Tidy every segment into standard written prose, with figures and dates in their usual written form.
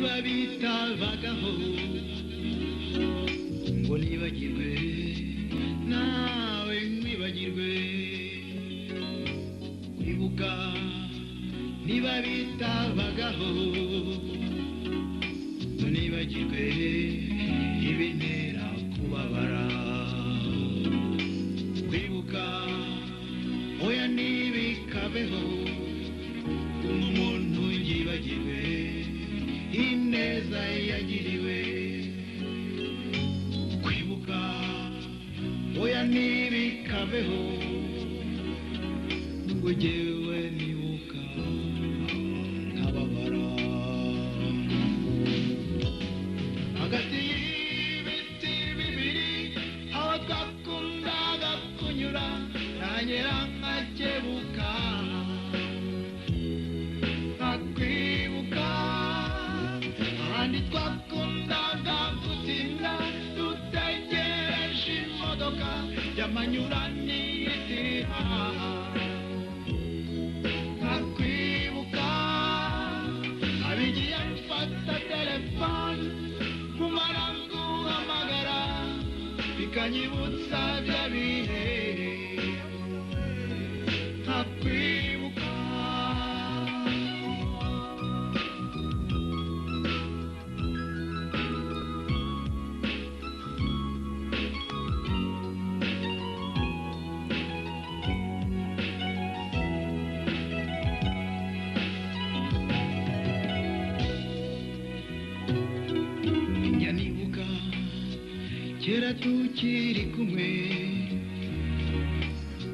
ntibabitabagaho ngo nibagirwe nawe nkwibagirwe kwibuka ntibabitabagaho ngo nibagirwe ibintera kubabara kwibuka oya ntibikabeho umuntu yibagirwe ineza yagiriwe kwibuka oya ntibikabeho ngo jyewe nibuka nkababara hagati y'ibiti bibiri aho twakundaga kunyura nanyera nkakebuka nkakwibuka ahandi twakundaga gutinda dutegereje imodoka y'amanyura n'iyitira nkakwibuka abigiye mfata telefone kumara guhamagara bikanyibutsa bya bihe nkakwibuka kera tukiri kumwe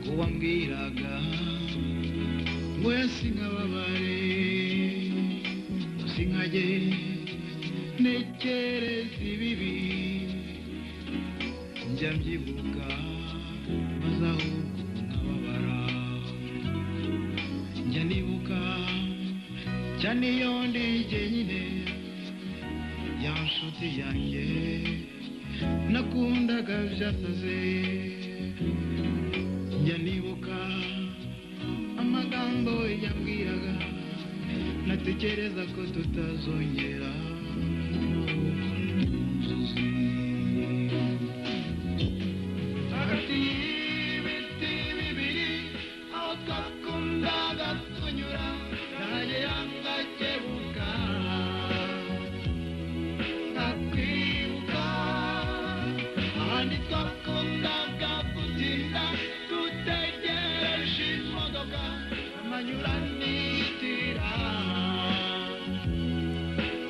ko wambwiraga ngo sinkababare sinkajye ntekereza ibibi njya mbyibuka maze ahubwo nkababara njya nibuka cyane iyo ndi jyenyine ya nshuti yanjye nakundaga byasaze njya nibuka amagambo yambwiraga natekereza ko tutazongera hagati y'ibiti bibiri aho twakundaga kunyura nagera ngakebuka ahandi twakundaga gutinda dutegereje imodoka y'amanyura n'iyitira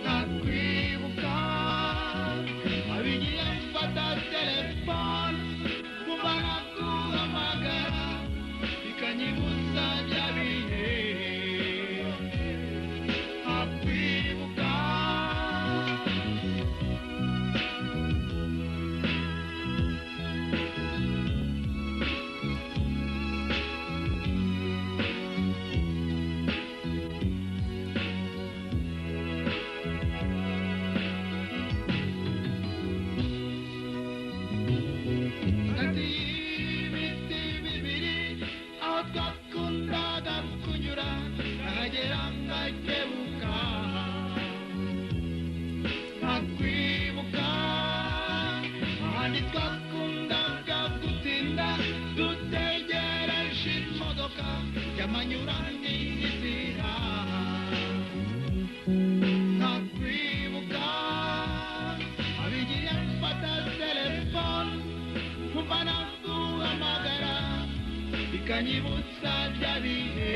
nkakwibuka abigiye mfata telefone kumara guhamagara bikanyibutsa bya bihe nkakwibuka hagati y'ibiti bibiri aho twakundaga kunyura nahagera ngakebuka nkakwibuka ahandi twakundaga gutinda dutegereje imodoka y'amanyura n'iyitira nkakwibuka abigiye mfata telefone kumva naguhamagara bikanyibutsa bya bihe